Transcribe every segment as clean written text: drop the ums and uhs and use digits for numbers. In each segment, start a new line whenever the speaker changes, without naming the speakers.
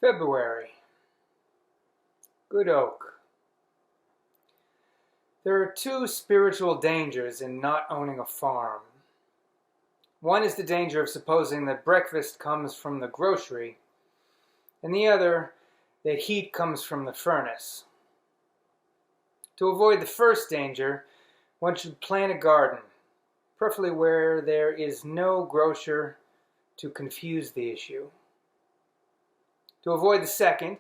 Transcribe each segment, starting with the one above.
February. Good oak. There are two spiritual dangers in not owning a farm. One is the danger of supposing that breakfast comes from the grocery, and the other that heat comes from the furnace. To avoid the first danger, one should plant a garden, preferably where there is no grocer to confuse the issue. To avoid the second,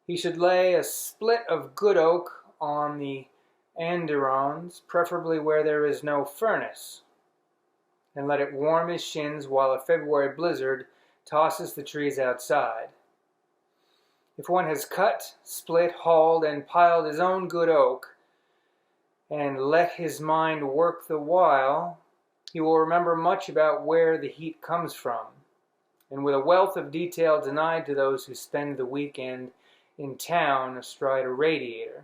he should lay a split of good oak on the andirons, preferably where there is no furnace, and let it warm his shins while a February blizzard tosses the trees outside. If one has cut, split, hauled, and piled his own good oak, and let his mind work the while, he will remember much about where the heat comes from, and with a wealth of detail denied to those who spend the weekend in town astride a radiator.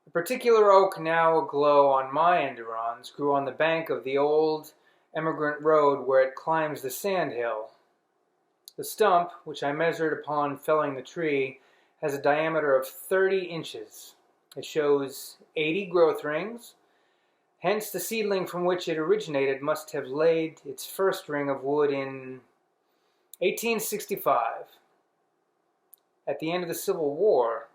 The particular oak now aglow on my andirons grew on the bank of the old emigrant road where it climbs the sand hill. The stump, which I measured upon felling the tree, has a diameter of 30 inches. It shows 80 growth rings. Hence, the seedling from which it originated must have laid its first ring of wood in 1865, at the end of the Civil War.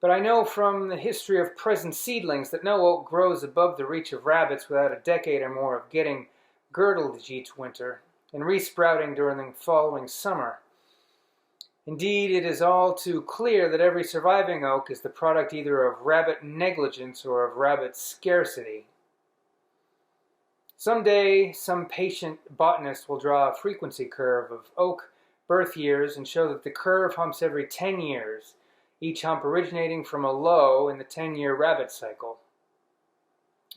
But I know from the history of present seedlings that no oak grows above the reach of rabbits without a decade or more of getting girdled each winter and resprouting during the following summer. Indeed, it is all too clear that every surviving oak is the product either of rabbit negligence or of rabbit scarcity. Someday, some patient botanist will draw a frequency curve of oak birth years and show that the curve humps every 10 years, each hump originating from a low in the 10-year rabbit cycle.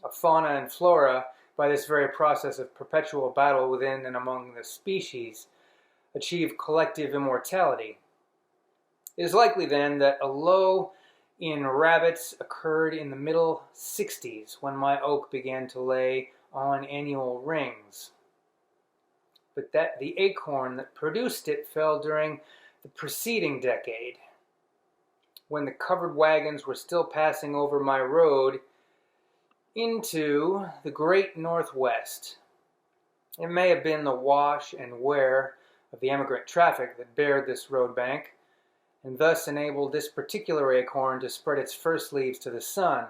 A fauna and flora, by this very process of perpetual battle within and among the species, achieve collective immortality. It is likely then that a low in rabbits occurred in the middle 60s when my oak began to lay on annual rings, but that the acorn that produced it fell during the preceding decade, when the covered wagons were still passing over my road into the great Northwest. It may have been the wash and wear of the emigrant traffic that bared this road bank, and thus enabled this particular acorn to spread its first leaves to the sun.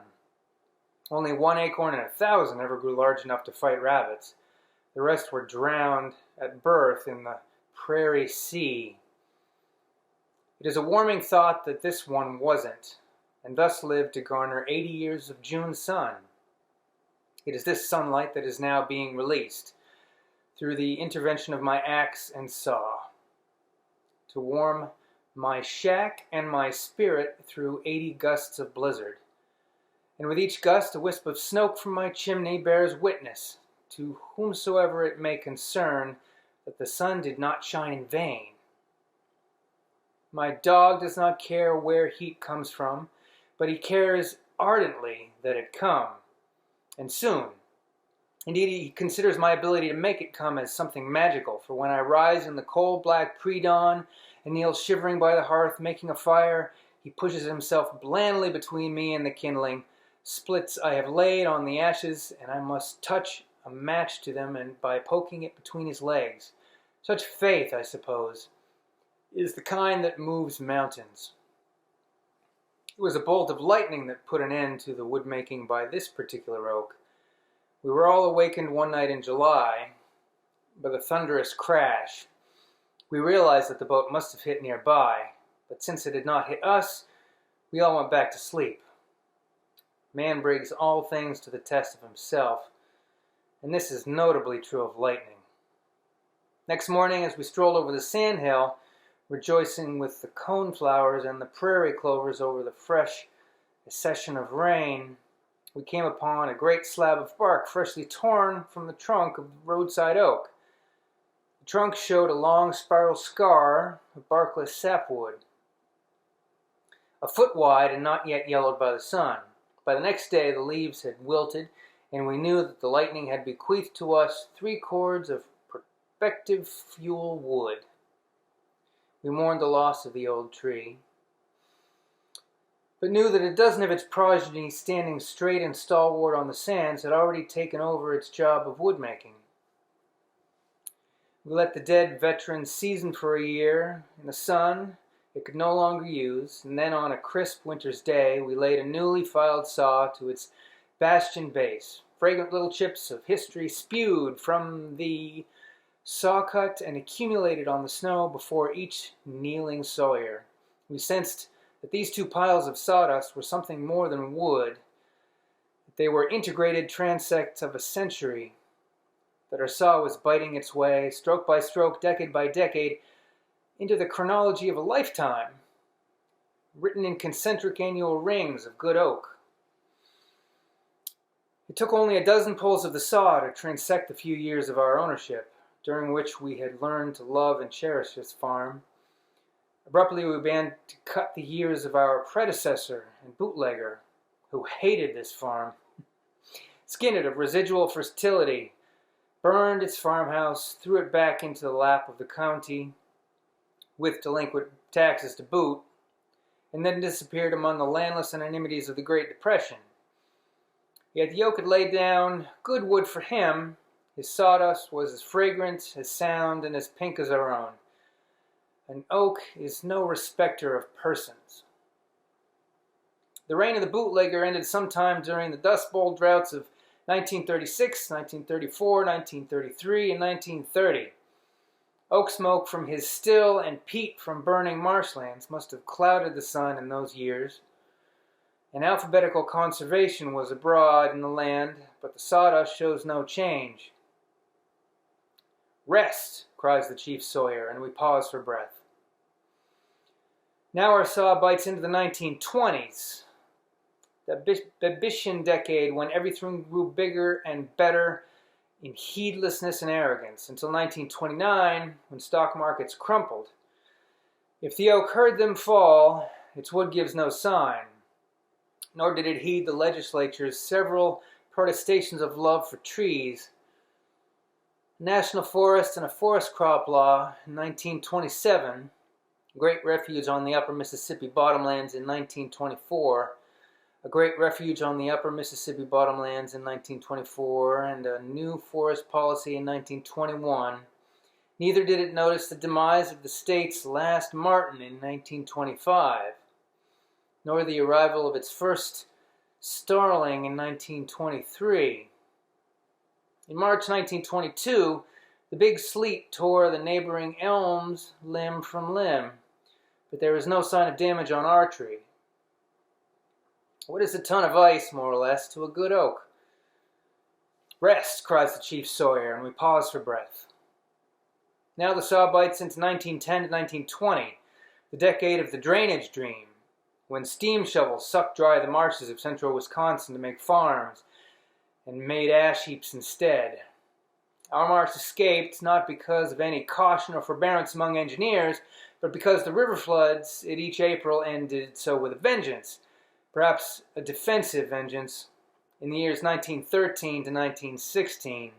Only one acorn in 1,000 ever grew large enough to fight rabbits. The rest were drowned at birth in the prairie sea. It is a warming thought that this one wasn't, and thus lived to garner 80 years of June sun. It is this sunlight that is now being released, through the intervention of my axe and saw, to warm my shack and my spirit through 80 gusts of blizzard. And with each gust a wisp of smoke from my chimney bears witness, to whomsoever it may concern, that the sun did not shine in vain. My dog does not care where heat comes from, but he cares ardently that it come, and soon. Indeed, he considers my ability to make it come as something magical, for when I rise in the cold black pre-dawn and kneel shivering by the hearth making a fire, he pushes himself blandly between me and the kindling, splits I have laid on the ashes, and I must touch a match to them and by poking it between his legs. Such faith, I suppose, is the kind that moves mountains. It was a bolt of lightning that put an end to the wood-making by this particular oak. We were all awakened one night in July by the thunderous crash. We realized that the boat must have hit nearby, but since it had not hit us, we all went back to sleep. Man brings all things to the test of himself, and this is notably true of lightning. Next morning, as we strolled over the sand hill, rejoicing with the coneflowers and the prairie clovers over the fresh accession of rain, we came upon a great slab of bark freshly torn from the trunk of the roadside oak. The trunk showed a long spiral scar of barkless sapwood, a foot wide and not yet yellowed by the sun. By the next day the leaves had wilted, and we knew that the lightning had bequeathed to us 3 cords of prospective fuel wood. We mourned the loss of the old tree, but knew that a dozen of its progeny standing straight and stalwart on the sands had already taken over its job of woodmaking. We let the dead veteran season for a year in the sun it could no longer use, and then on a crisp winter's day we laid a newly filed saw to its bastion base. Fragrant little chips of history spewed from the saw cut and accumulated on the snow before each kneeling sawyer. We sensed that these two piles of sawdust were something more than wood, that they were integrated transects of a century, that our saw was biting its way, stroke by stroke, decade by decade, into the chronology of a lifetime, written in concentric annual rings of good oak. It took only a dozen pulls of the saw to transect the few years of our ownership, during which we had learned to love and cherish this farm. Abruptly, we began to cut the years of our predecessor and bootlegger, who hated this farm, skinned it of residual fertility, burned its farmhouse, threw it back into the lap of the county, with delinquent taxes to boot, and then disappeared among the landless anonymities of the Great Depression. Yet the oak had laid down good wood for him. His sawdust was as fragrant, as sound, and as pink as our own. An oak is no respecter of persons. The reign of the bootlegger ended sometime during the Dust Bowl droughts of 1936, 1934, 1933, and 1930. Oak smoke from his still and peat from burning marshlands must have clouded the sun in those years. And alphabetical conservation was abroad in the land, but the sawdust shows no change. "Rest," cries the chief sawyer, and we pause for breath. Now our saw bites into the 1920s, the Babishian decade when everything grew bigger and better in heedlessness and arrogance, until 1929, when stock markets crumpled. If the oak heard them fall, its wood gives no sign, nor did it heed the legislature's several protestations of love for trees. National Forest and a Forest Crop Law in 1927, Great Refuge on the Upper Mississippi Bottomlands in 1924, a Great Refuge on the Upper Mississippi Bottomlands in 1924, and a new forest policy in 1921. Neither did it notice the demise of the state's last marten in 1925, nor the arrival of its first starling in 1923. In March 1922, the big sleet tore the neighboring elms limb from limb, but there was no sign of damage on our tree. What is a ton of ice, more or less, to a good oak? "Rest," cries the chief sawyer, and we pause for breath. Now the saw bites into 1910 to 1920, the decade of the drainage dream, when steam shovels sucked dry the marshes of central Wisconsin to make farms, and made ash heaps instead. Our march escaped, not because of any caution or forbearance among engineers, but because the river floods at each April ended so with a vengeance, perhaps a defensive vengeance, in the years 1913 to 1916.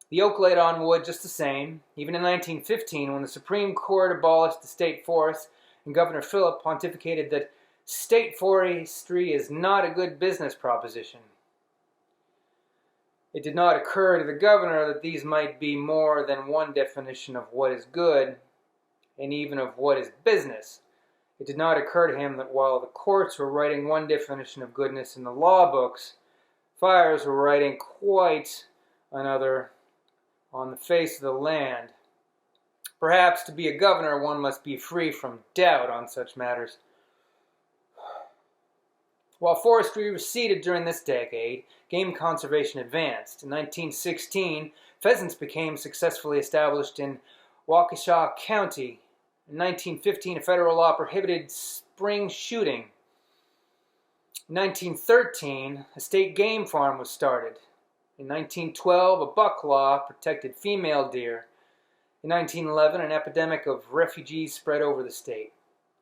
The oak laid on wood just the same, even in 1915, when the Supreme Court abolished the state forests and Governor Phillip pontificated that state forestry is not a good business proposition. It did not occur to the governor that these might be more than one definition of what is good, and even of what is business. It did not occur to him that while the courts were writing one definition of goodness in the law books, fires were writing quite another on the face of the land. Perhaps to be a governor one must be free from doubt on such matters. While forestry receded during this decade, game conservation advanced. In 1916, pheasants became successfully established in Waukesha County. In 1915, a federal law prohibited spring shooting. In 1913, a state game farm was started. In 1912, a buck law protected female deer. In 1911, an epidemic of refugees spread over the state.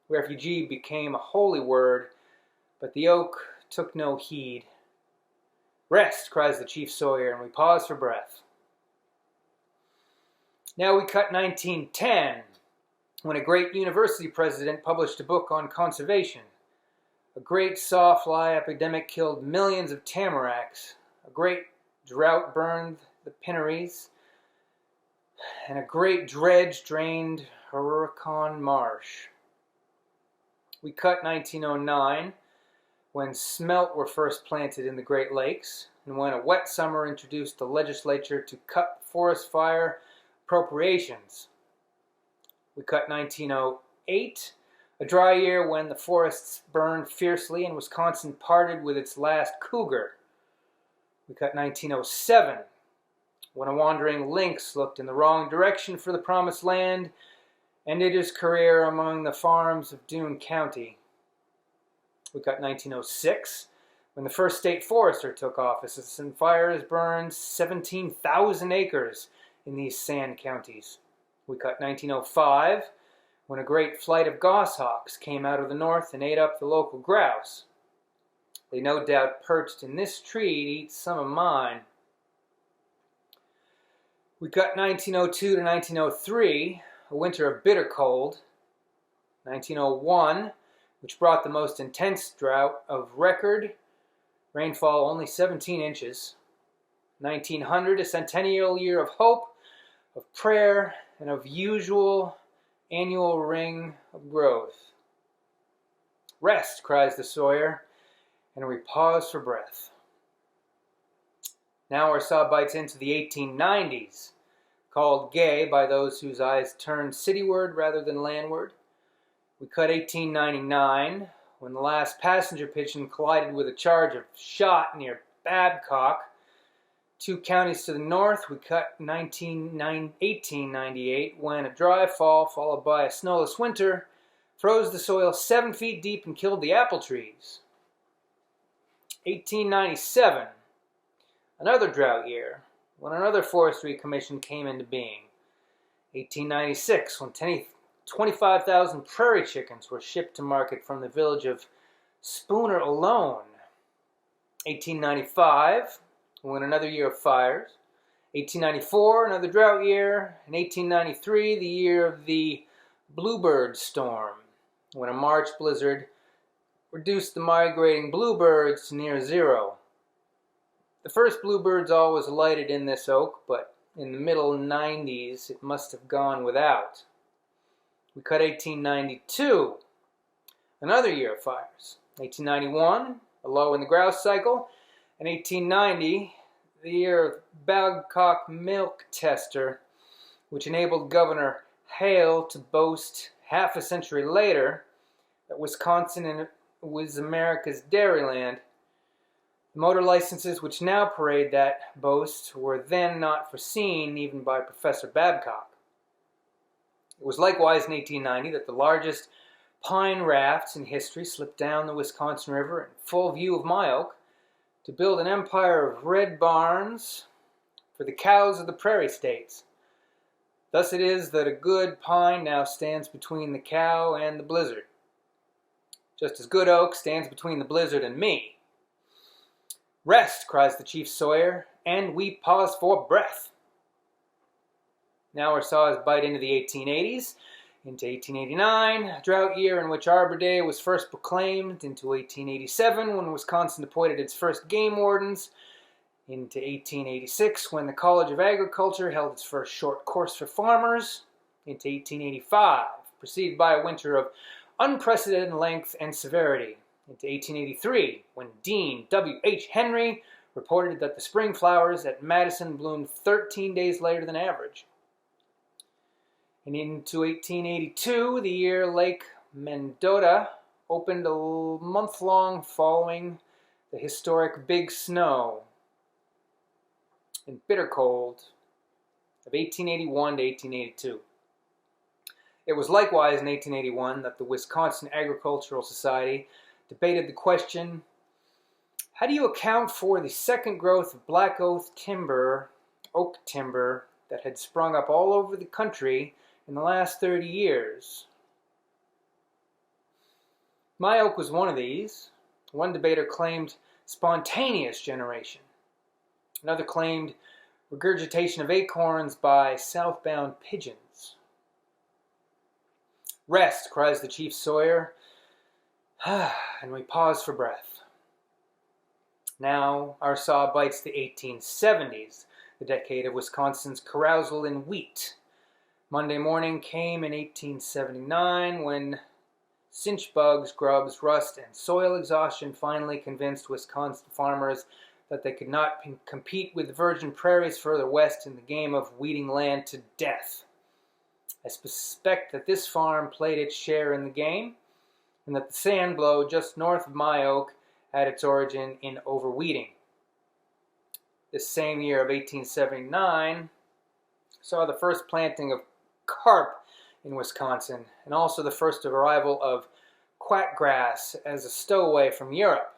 Refugee became a holy word, but the oak took no heed. "Rest," cries the chief sawyer, and we pause for breath. Now we cut 1910, when a great university president published a book on conservation. A great sawfly epidemic killed millions of tamaracks. A great drought burned the pinneries. And a great dredge drained Hurricane Marsh. We cut 1909, when smelt were first planted in the Great Lakes, and when a wet summer introduced the legislature to cut forest fire appropriations. We cut 1908, a dry year when the forests burned fiercely and Wisconsin parted with its last cougar. We cut 1907, when a wandering lynx looked in the wrong direction for the promised land, ended his career among the farms of Dune County. We cut 1906, when the first state forester took office, and fires burned 17,000 acres in these sand counties. We cut 1905, when a great flight of goshawks came out of the north and ate up the local grouse. They no doubt perched in this tree to eat some of mine. We cut 1902 to 1903, a winter of bitter cold. 1901, which brought the most intense drought of record, rainfall only 17 inches. 1900, a centennial year of hope, of prayer, and of usual annual ring of growth. Rest, cries the sawyer, and we pause for breath. Now our saw bites into the 1890s, called gay by those whose eyes turn cityward rather than landward. We cut 1899, when the last passenger pigeon collided with a charge of shot near Babcock. 2 counties to the north. We cut 1898, when a dry fall followed by a snowless winter froze the soil 7 feet deep and killed the apple trees. 1897, another drought year, when another forestry commission came into being. 1896, when 25,000 prairie chickens were shipped to market from the village of Spooner alone. 1895, when another year of fires. 1894, another drought year. And 1893, the year of the bluebird storm, when a March blizzard reduced the migrating bluebirds to near zero. The first bluebirds always alighted in this oak, but in the middle 90s it must have gone without. We cut 1892, another year of fires. 1891, a low in the grouse cycle. And 1890, the year of Babcock milk tester, which enabled Governor Hale to boast half a century later that Wisconsin was America's dairyland. The motor licenses which now parade that boast were then not foreseen even by Professor Babcock. It was likewise in 1890 that the largest pine rafts in history slipped down the Wisconsin River in full view of my oak to build an empire of red barns for the cows of the prairie states. Thus it is that a good pine now stands between the cow and the blizzard, just as good oak stands between the blizzard and me. Rest, cries the chief sawyer, and we pause for breath. Now our saws bite into the 1880s, into 1889, a drought year in which Arbor Day was first proclaimed, into 1887, when Wisconsin appointed its first game wardens, into 1886, when the College of Agriculture held its first short course for farmers, into 1885, preceded by a winter of unprecedented length and severity, into 1883, when Dean W.H. Henry reported that the spring flowers at Madison bloomed 13 days later than average. And into 1882, the year Lake Mendota opened a month-long following the historic Big Snow and bitter cold of 1881 to 1882. It was likewise in 1881 that the Wisconsin Agricultural Society debated the question, how do you account for the second growth of black oak timber that had sprung up all over the country in the last 30 years? My oak was one of these. One debater claimed spontaneous generation. Another claimed regurgitation of acorns by southbound pigeons. Rest, cries the chief sawyer, and we pause for breath. Now our saw bites the 1870s, the decade of Wisconsin's carousal in wheat. Monday morning came in 1879 when cinch bugs, grubs, rust, and soil exhaustion finally convinced Wisconsin farmers that they could not compete with virgin prairies further west in the game of weeding land to death. I suspect that this farm played its share in the game, and that the sand blow just north of My Oak had its origin in overweeding. This same year of 1879 saw the first planting of carp in Wisconsin, and also the first arrival of quackgrass as a stowaway from Europe.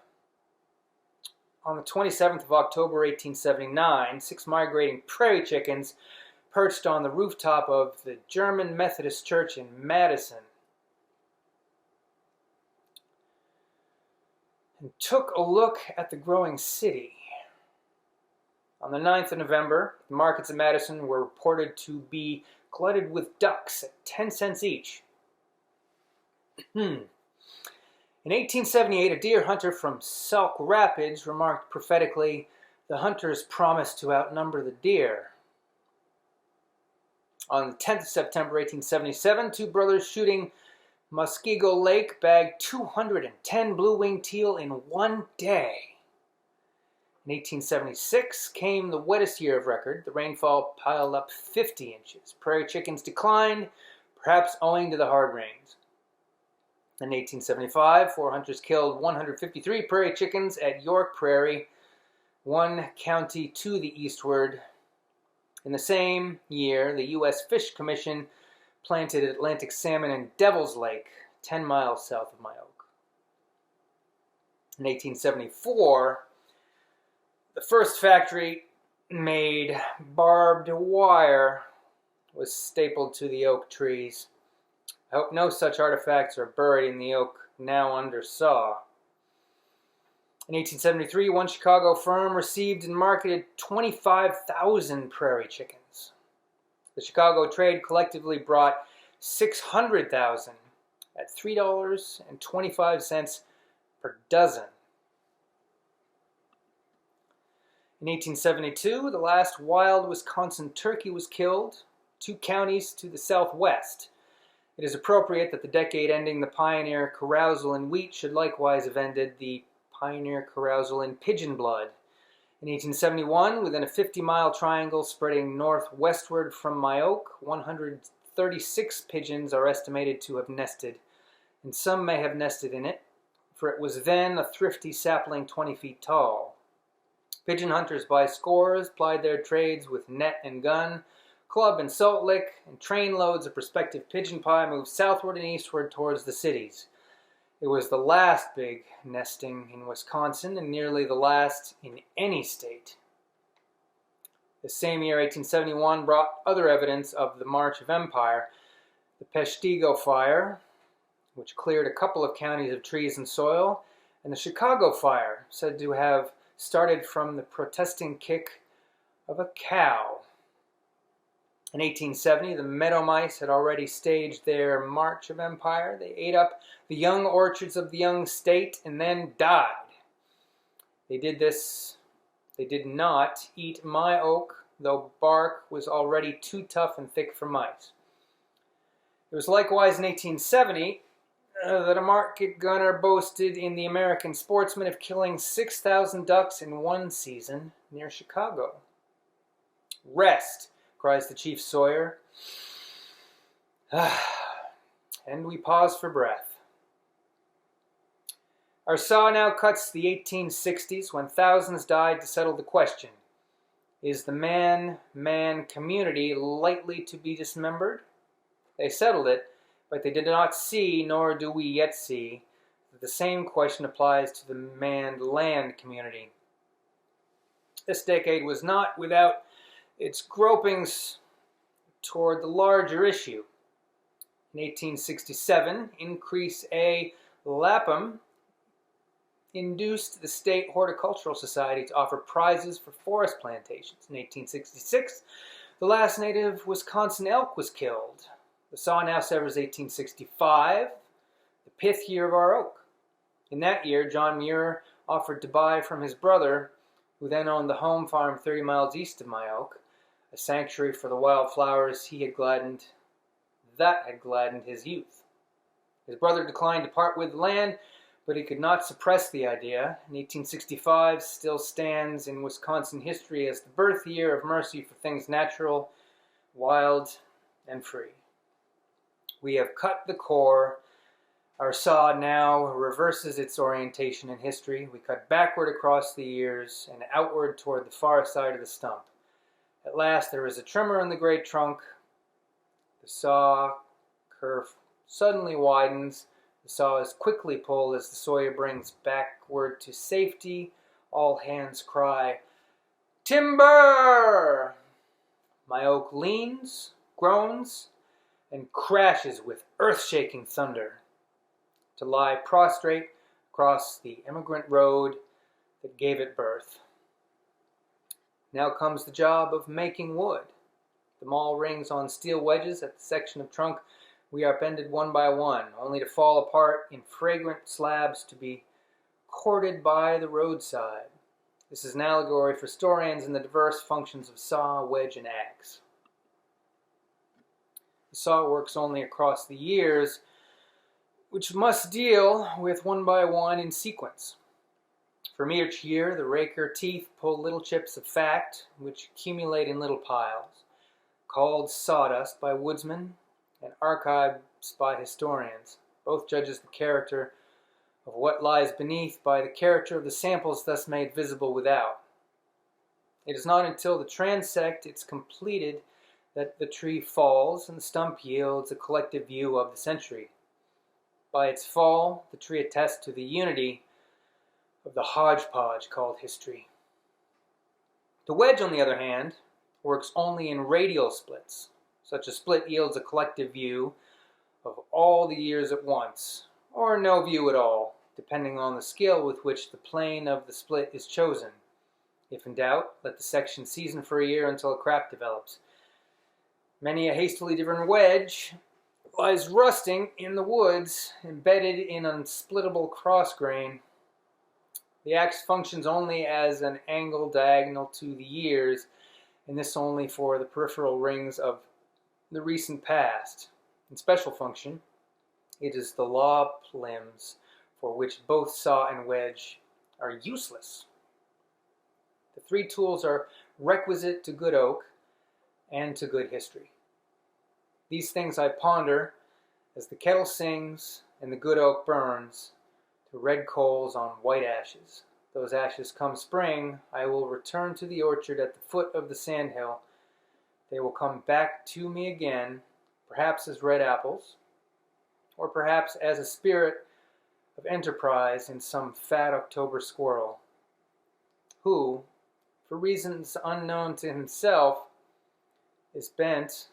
On the 27th of October 1879, 6 migrating prairie chickens perched on the rooftop of the German Methodist Church in Madison and took a look at the growing city. On the 9th of November, the markets of Madison were reported to be glutted with ducks at 10 cents each. In 1878, a deer hunter from Sauk Rapids remarked prophetically, "The hunters promised to outnumber the deer." On the 10th of September 1877, 2 brothers shooting Muskego Lake bagged 210 blue-winged teal in one day. In 1876 came the wettest year of record. The rainfall piled up 50 inches. Prairie chickens declined, perhaps owing to the hard rains. In 1875, 4 hunters killed 153 prairie chickens at York Prairie, 1 county to the eastward. In the same year, the U.S. Fish Commission planted Atlantic salmon in Devil's Lake, 10 miles south of My Oak. In 1874, the first factory made barbed wire was stapled to the oak trees. I hope no such artifacts are buried in the oak now under saw. In 1873, 1 Chicago firm received and marketed 25,000 prairie chickens. The Chicago trade collectively brought 600,000 at $3.25 per dozen. In 1872, the last wild Wisconsin turkey was killed, 2 counties to the southwest. It is appropriate that the decade ending the pioneer carousal in wheat should likewise have ended the pioneer carousal in pigeon blood. In 1871, within a 50-mile triangle spreading northwestward from My Oak, 136 pigeons are estimated to have nested, and some may have nested in it, for it was then a thrifty sapling 20 feet tall. Pigeon hunters by scores plied their trades with net and gun, club and salt lick, and trainloads of prospective pigeon pie moved southward and eastward towards the cities. It was the last big nesting in Wisconsin and nearly the last in any state. The same year, 1871, brought other evidence of the march of empire. The Peshtigo Fire, which cleared a couple of counties of trees and soil, and the Chicago Fire, said to have started from the protesting kick of a cow. In 1870, the meadow mice had already staged their march of empire. They ate up the young orchards of the young state and then died. They did not eat My Oak, though bark was already too tough and thick for mice. It was likewise in 1870 that a market gunner boasted in the American Sportsman of killing 6,000 ducks in one season near Chicago. Rest, cries the chief sawyer. And we pause for breath. Our saw now cuts the 1860s when thousands died to settle the question. Is the man-man community likely to be dismembered? They settled it, but they did not see, nor do we yet see, that the same question applies to the man-land community. This decade was not without its gropings toward the larger issue. In 1867, Increase A. Lapham induced the State Horticultural Society to offer prizes for forest plantations. In 1866, the last native Wisconsin elk was killed. The saw now severs 1865, the pith year of our oak. In that year, John Muir offered to buy from his brother, who then owned the home farm 30 miles east of my oak, a sanctuary for the wild flowers that had gladdened his youth. His brother declined to part with the land, but he could not suppress the idea. In 1865 still stands in Wisconsin history as the birth year of mercy for things natural, wild, and free. We have cut the core. Our saw now reverses its orientation in history. We cut backward across the years and outward toward the far side of the stump. At last there is a tremor in the great trunk. The saw curve suddenly widens. The saw is quickly pulled as the sawyer brings backward to safety. All hands cry, "Timber!" My oak leans, groans, and crashes with earth-shaking thunder, to lie prostrate across the emigrant road that gave it birth. Now comes the job of making wood. The maul rings on steel wedges at the section of trunk we are upended one by one, only to fall apart in fragrant slabs to be corded by the roadside. This is an allegory for historians in the diverse functions of saw, wedge, and axe. The saw works only across the years, which must deal with one by one in sequence. From each year, the raker teeth pull little chips of fact, which accumulate in little piles, called sawdust by woodsmen and archives by historians. Both judges the character of what lies beneath by the character of the samples thus made visible without. It is not until the transect is completed that the tree falls and the stump yields a collective view of the century. By its fall, the tree attests to the unity of the hodgepodge called history. The wedge, on the other hand, works only in radial splits. Such a split yields a collective view of all the years at once, or no view at all, depending on the skill with which the plane of the split is chosen. If in doubt, let the section season for a year until a crack develops. Many a hastily driven wedge lies rusting in the woods, embedded in unsplittable cross-grain. The axe functions only as an angle diagonal to the years, and this only for the peripheral rings of the recent past. In special function, it is the law limbs for which both saw and wedge are useless. The three tools are requisite to good oak and to good history. These things I ponder as the kettle sings and the good oak burns to red coals on white ashes. Those ashes come spring, I will return to the orchard at the foot of the sandhill. They will come back to me again, perhaps as red apples, or perhaps as a spirit of enterprise in some fat October squirrel, who, for reasons unknown to himself, is bent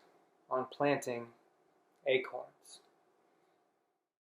on planting acorns.